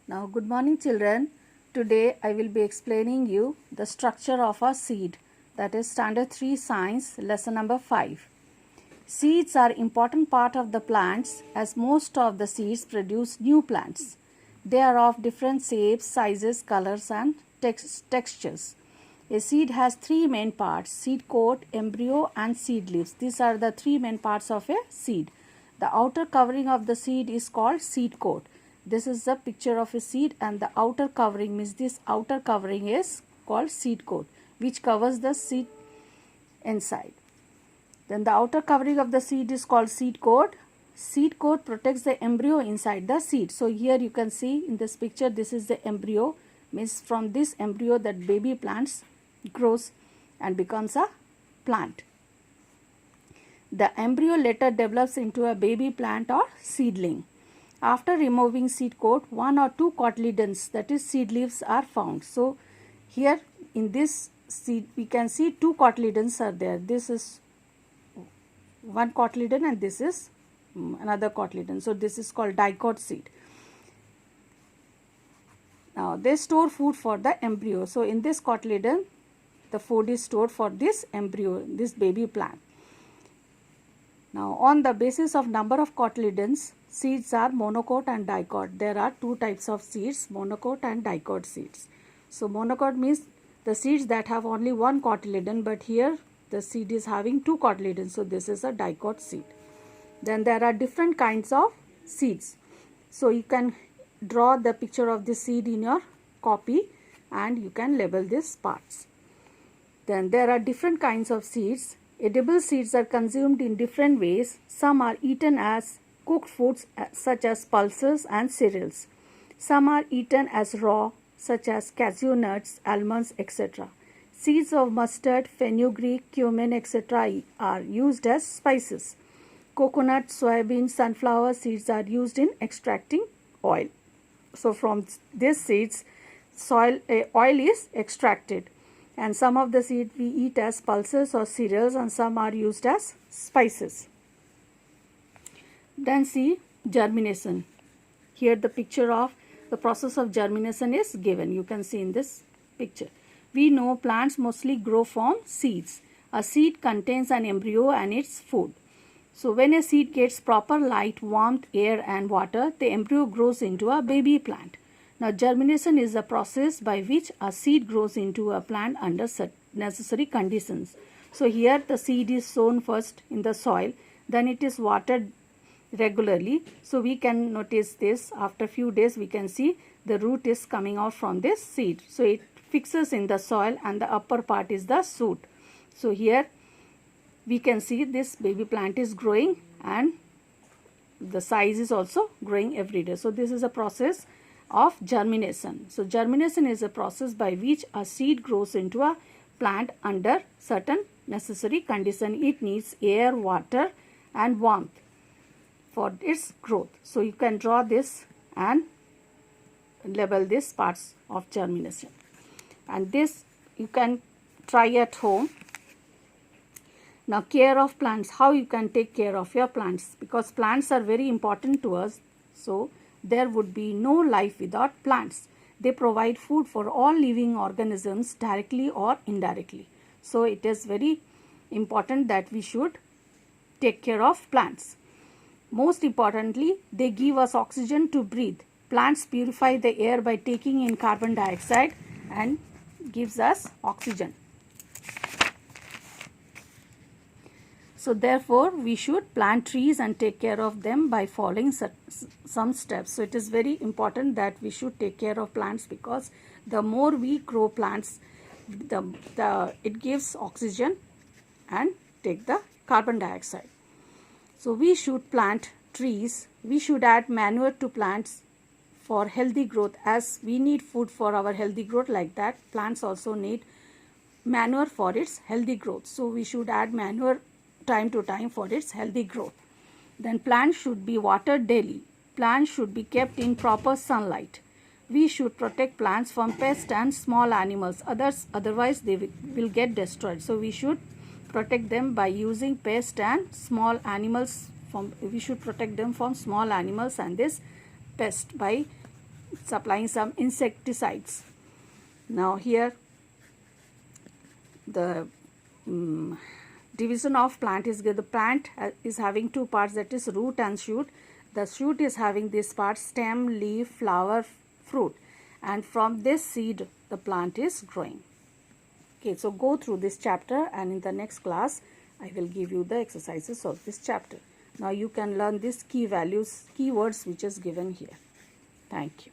Now, good morning children. Today I will be explaining you the structure of a seed, that is standard 3 science lesson number 5. Seeds are important part of the plants as most of the seeds produce new plants. They are of different shapes, sizes, colors and textures. A seed has three main parts: seed coat, embryo and seed leaves. These are the three main parts of a seed. The outer covering of the seed is called seed coat. This is the picture of a seed, and the outer covering means this outer covering is called seed coat, which covers the seed inside. Then the outer covering of the seed is called seed coat. Seed coat protects the embryo inside the seed. So here you can see in this picture, this is the embryo, means from this embryo that baby plants grows and becomes a plant. The embryo later develops into a baby plant or seedling. After removing seed coat, one or two cotyledons, that is seed leaves, are found. So here in this seed we can see two cotyledons are there. This is one cotyledon and this is another cotyledon. So this is called dicot seed. Now they store food for the embryo. So in this cotyledon the food is stored for this embryo, this baby plant. Now on the basis of number of cotyledons, seeds are monocot and dicot. There are two types of seeds, monocot and dicot seeds. So monocot means the seeds that have only one cotyledon, but here the seed is having two cotyledons. So this is a dicot seed. Then there are different kinds of seeds. So you can draw the picture of the seed in your copy and you can label these parts. Then there are different kinds of seeds. Edible seeds are consumed in different ways. Some are eaten as cooked foods such as pulses and cereals. Some are eaten as raw, such as cashew nuts, almonds, etc. Seeds of mustard, fenugreek, cumin, etc. are used as spices. Coconut, soybean, sunflower seeds are used in extracting oil. So from these seeds, oil is extracted. And some of the seeds we eat as pulses or cereals, and some are used as spices. Then see germination. Here the picture of the process of germination is given. You can see in this picture. We know plants mostly grow from seeds. A seed contains an embryo and its food. So when a seed gets proper light, warmth, air and water, the embryo grows into a baby plant. Now germination is the process by which a seed grows into a plant under necessary conditions. So here the seed is sown first in the soil, then it is watered regularly. So we can notice this, after few days we can see the root is coming out from this seed. So it fixes in the soil and the upper part is the shoot. So here we can see this baby plant is growing and the size is also growing every day. So this is a process of germination. So germination is a process by which a seed grows into a plant under certain necessary condition. It needs air, water and warmth for its growth. So you can draw this and label these parts of germination. And this you can try at home. Now care of plants, how you can take care of your plants, because plants are very important to us. So there would be no life without plants. They provide food for all living organisms directly or indirectly. So it is very important that we should take care of plants. Most importantly, they give us oxygen to breathe. Plants purify the air by taking in carbon dioxide and gives us oxygen. So therefore, we should plant trees and take care of them by following some steps. So it is very important that we should take care of plants, because the more we grow plants, it gives oxygen and take the carbon dioxide. So we should plant trees. We should add manure to plants for healthy growth, as we need food for our healthy growth. Like that, plants also need manure for its healthy growth. So we should add manure time to time for its healthy growth. Then plants should be watered daily. Plants should be kept in proper sunlight. We should protect plants from pests and small animals. Otherwise they will get destroyed. So we should protect them by using pests and small animals. We should protect them from small animals and this pest by it's applying some insecticides. Now here the division of plant is good. The plant is having two parts, that is root and shoot. The shoot is having this part, stem, leaf, flower, fruit, and from this seed the plant is growing. Okay, so go through this chapter, and in the next class I will give you the exercises of this chapter. Now you can learn these key values, keywords which is given here. Thank you.